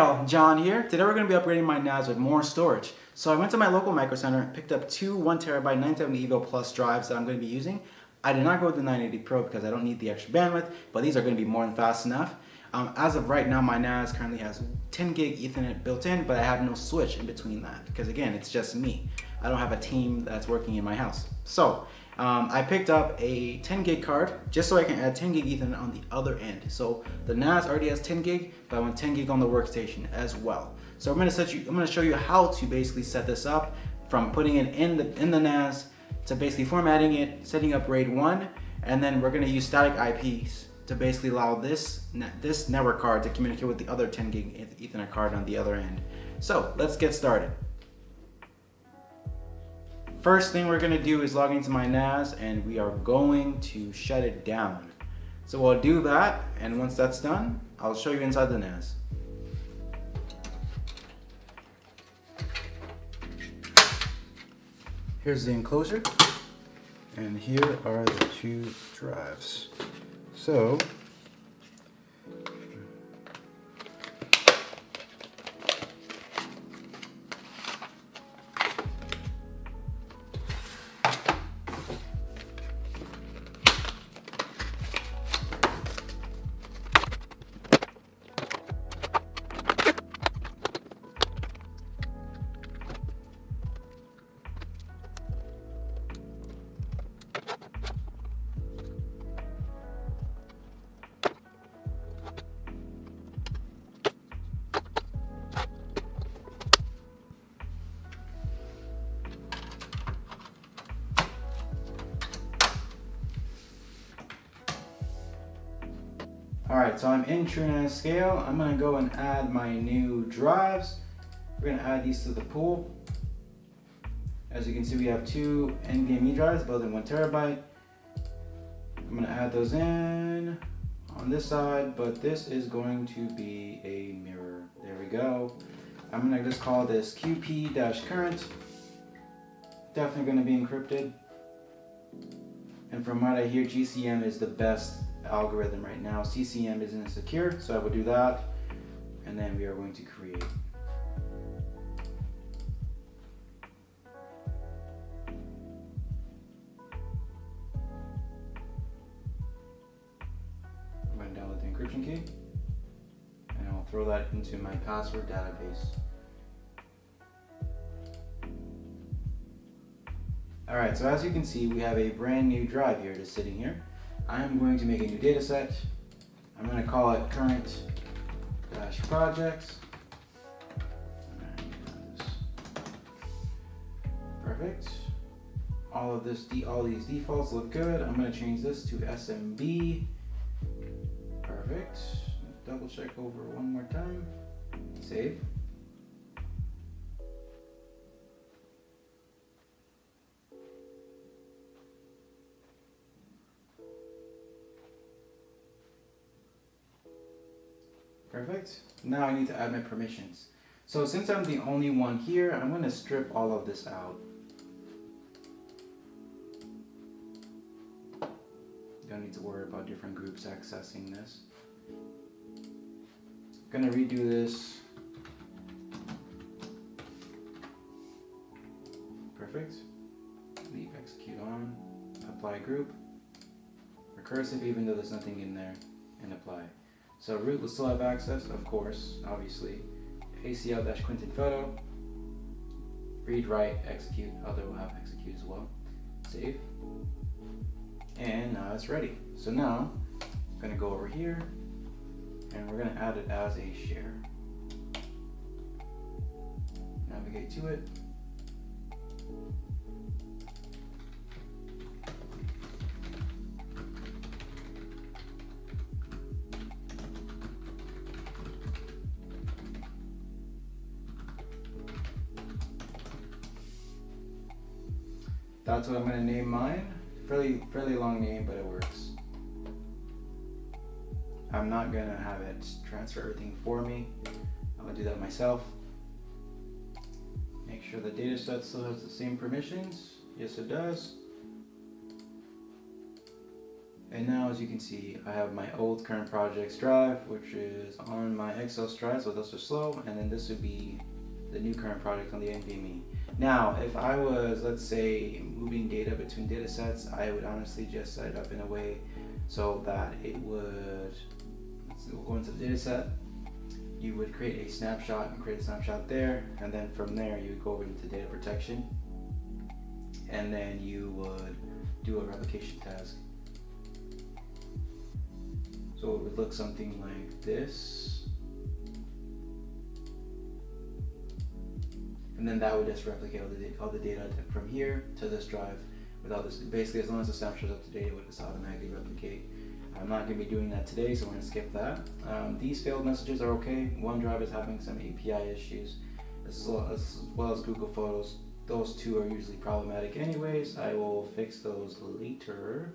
y'all, John here. Today we're going to be upgrading my NAS with more storage. So I went to my local Micro Center, picked up two 1TB 970 EVO Plus drives that I'm going to be using. I did not go with the 980 Pro because I don't need the extra bandwidth, but these are going to be more than fast enough. As of right now, my NAS currently has 10 gig Ethernet built in, but I have no switch in between that because again, it's just me. I don't have a team that's working in my house. So I picked up a 10 gig card just so I can add 10 gig Ethernet on the other end. So the NAS already has 10 gig, but I want 10 gig on the workstation as well. So I'm going to show you how to basically set this up, from putting it in the NAS to basically formatting it, setting up RAID 1, and then we're going to use static IPs to basically allow this network card to communicate with the other 10 gig Ethernet card on the other end. So let's get started. First thing we're going to do is log into my NAS and we are going to shut it down. So we'll do that, and once that's done, I'll show you inside the NAS. Here's the enclosure, and here are the two drives. So alright, so I'm in TrueNAS scale. I'm going to go and add my new drives. We're going to add these to the pool. As you can see, we have two NVMe drives, both in 1TB. I'm going to add those in on this side, but this is going to be a mirror. There we go. I'm going to just call this QP-current. Definitely going to be encrypted. And from what I hear, GCM is the best algorithm right now. CCM isn't secure, so I will do that, and then we are going to create. I'm going to download the encryption key, and I'll throw that into my password database. Alright, so as you can see, we have a brand new drive here just sitting here. I'm going to make a new data set. I'm going to call it current-projects. Perfect. All these defaults look good. I'm going to change this to SMB. Perfect. Double check over one more time. Save. Perfect. Now I need to add my permissions. So since I'm the only one here, I'm going to strip all of this out. Don't need to worry about different groups accessing this. I'm going to redo this. Perfect. Leave execute on. Apply group. Recursive, even though there's nothing in there, and apply. So root will still have access, of course, obviously. ACL-Quentin photo. Read, write, execute. Other will have execute as well. Save. And now it's ready. So now I'm going to go over here and we're going to add it as a share. Navigate to it. That's what I'm going to name mine. Fairly long name, but it works. I'm not going to have it transfer everything for me. I'm going to do that myself. Make sure the data set still has the same permissions. Yes, it does. And now, as you can see, I have my old current projects drive, which is on my Exos drive, so those are slow, and then this would be the new current project on the NVMe. Now, if I was, let's say, moving data between data sets, I would honestly just set it up in a way so that it would, we'll go into the data set, you would create a snapshot and create a snapshot there, and then from there you would go over into data protection, and then you would do a replication task. So it would look something like this. And then that would just replicate all the data from here to this drive without this. Basically, as long as the snapshot is up to date, it would just automatically replicate. I'm not going to be doing that today, so we're going to skip that. These failed messages are okay. OneDrive is having some API issues, as well as Google Photos. Those two are usually problematic anyways. I will fix those later.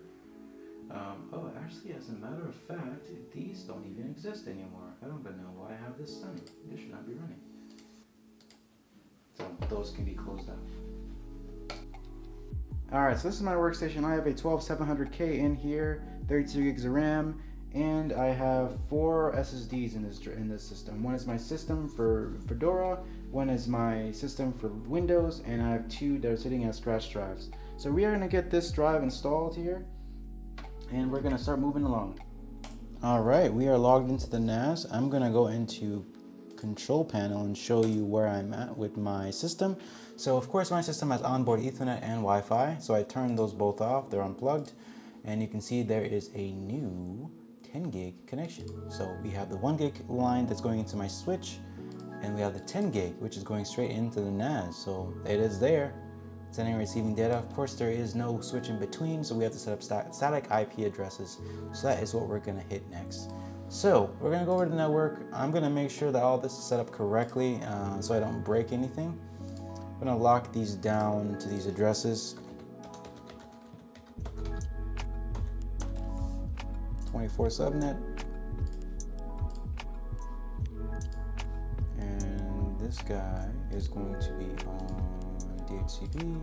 Oh, actually, as a matter of fact, these don't even exist anymore. I don't even know why I have this running. This should not be running. So those can be closed out. Alright, so this is my workstation. I have a 12700K in here, 32 gigs of RAM, and I have 4 SSDs in this system. One is my system for Fedora, one is my system for Windows, and I have 2 that are sitting as scratch drives. So we are going to get this drive installed here, and we're going to start moving along. Alright, we are logged into the NAS. I'm going to go into control panel and show you where I'm at with my system. So of course my system has onboard Ethernet and Wi-Fi, so I turned those both off. They're unplugged, and you can see there is a new 10 gig connection. So we have the 1 gig line that's going into my switch, and we have the 10 gig which is going straight into the NAS. So it is there, sending and receiving data. Of course there is no switch in between, so we have to set up static IP addresses. So that is what we're going to hit next. So we're going to go over to the network. I'm going to make sure that all this is set up correctly so I don't break anything. I'm going to lock these down to these addresses. 24 subnet. And this guy is going to be on DHCP.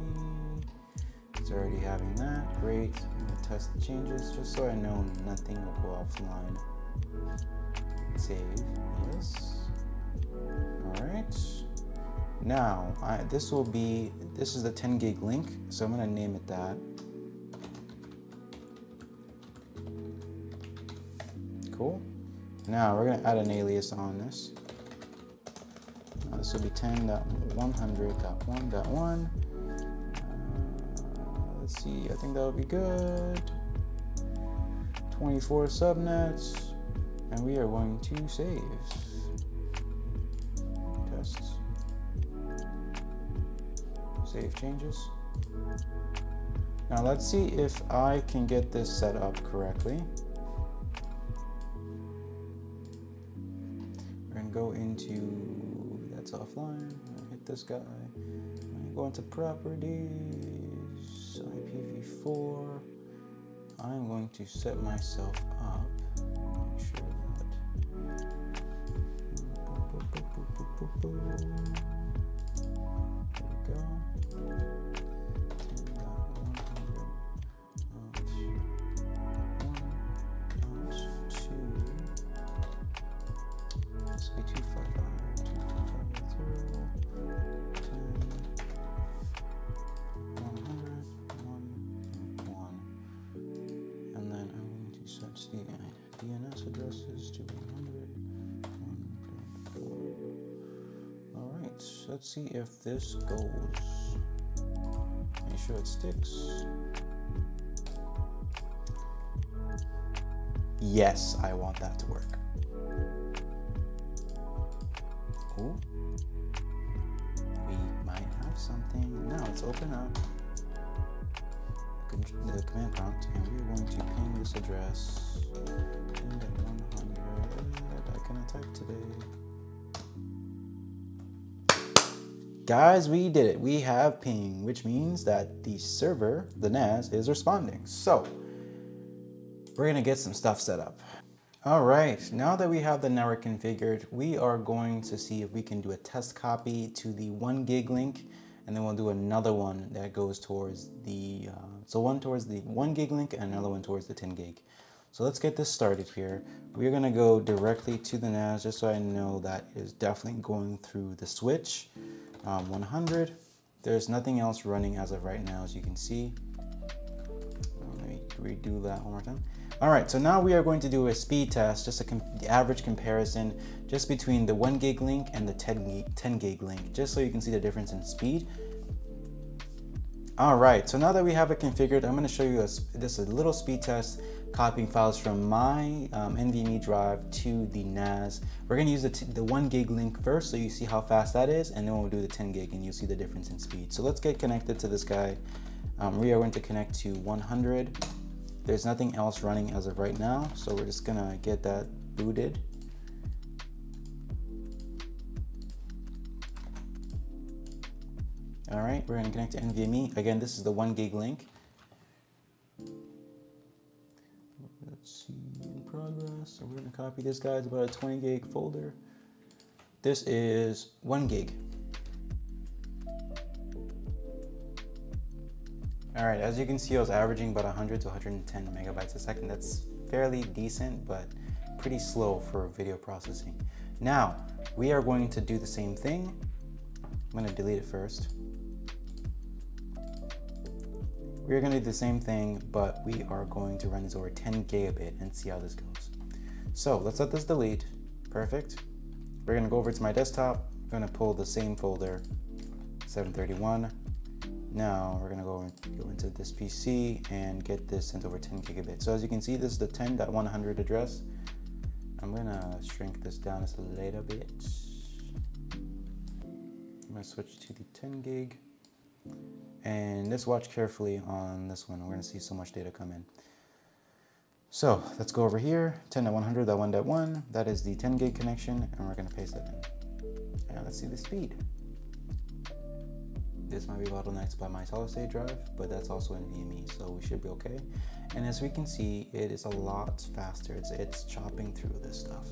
It's already having that. Great. I'm going to test the changes just so I know nothing will go offline. Save, yes. Alright. Now, this is the 10 gig link, so I'm going to name it that. Cool. Now, we're going to add an alias on this. This will be 10.100.1.1. Let's see, I think that would be good. 24 subnets. And we are going to save. Tests. Save changes. Now let's see if I can get this set up correctly. We're going to go into, that's offline. I'm going to hit this guy. I'm going to go into properties, IPv4. I'm going to set myself up. Make sure that. There we go. 10.100.1.2. This will be 255.255.0. And then I'm going to set the DNS addresses to 100. Alright, let's see if this goes. Make sure it sticks. Yes, I want that to work. Ooh. We might have something. Now let's open up the command prompt, and we're going to ping this address. 10.100. I cannot type today. Guys, we did it. We have ping, which means that the server, the NAS, is responding. So we're gonna get some stuff set up. All right, now that we have the network configured, we are going to see if we can do a test copy to the 1 gig link and then we'll do another one that goes towards the, so one towards the 1 gig link and another one towards the 10 gig. So let's get this started here. We're gonna go directly to the NAS just so I know that is definitely going through the switch. 100. There's nothing else running as of right now, as you can see. Let me redo that one more time. All right, so now we are going to do a speed test, just the average comparison just between the 1 gig link and the 10 gig link, just so you can see the difference in speed. All right, so now that we have it configured, I'm gonna show you just a little speed test copying files from my NVMe drive to the NAS. We're gonna use the 1 gig link first so you see how fast that is, and then we'll do the 10 gig and you'll see the difference in speed. So let's get connected to this guy. We are going to connect to 100. There's nothing else running as of right now, so we're just gonna get that booted. All right, we're gonna connect to NVMe. Again, this is the 1 gig link. Let's see, in progress. So we're gonna copy this guy. It's about a 20 gig folder. This is 1 gig. All right, as you can see, I was averaging about 100 to 110 megabytes a second. That's fairly decent, but pretty slow for video processing. Now, we are going to do the same thing. I'm gonna delete it first. We're gonna do the same thing, but we are going to run this over 10 gigabit and see how this goes. So let's let this delete. Perfect. We're gonna go over to my desktop. We're gonna pull the same folder, 731. Now we're gonna go into this PC and get this sent over 10 gigabit. So as you can see, this is the 10.100 address. I'm gonna shrink this down just a little bit. I'm gonna switch to the 10 gig. And let's watch carefully on this one. We're gonna see so much data come in. So let's go over here, 10.100.1.1. That is the 10 gig connection, and we're gonna paste that in. And let's see the speed. This might be bottlenecked by my solid state drive, but that's also NVMe, so we should be okay. And as we can see, it is a lot faster. It's chopping through this stuff.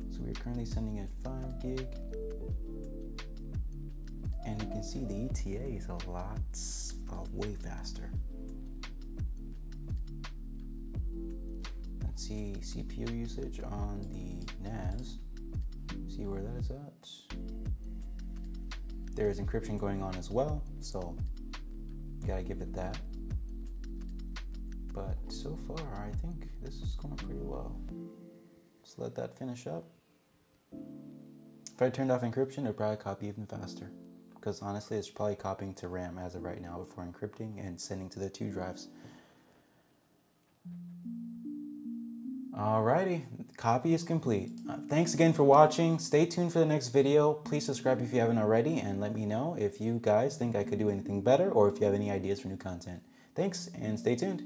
So we're currently sending at 5 gig. And you can see the ETA is a lot, way faster. Let's see CPU usage on the NAS. See where that is at. There is encryption going on as well, so gotta give it that. But so far, I think this is going pretty well. Let's let that finish up. If I turned off encryption, it'd probably copy even faster. Because honestly, it's probably copying to RAM as of right now before encrypting and sending to the 2 drives. Alrighty, copy is complete. Thanks again for watching. Stay tuned for the next video. Please subscribe if you haven't already, and let me know if you guys think I could do anything better or if you have any ideas for new content. Thanks, and stay tuned.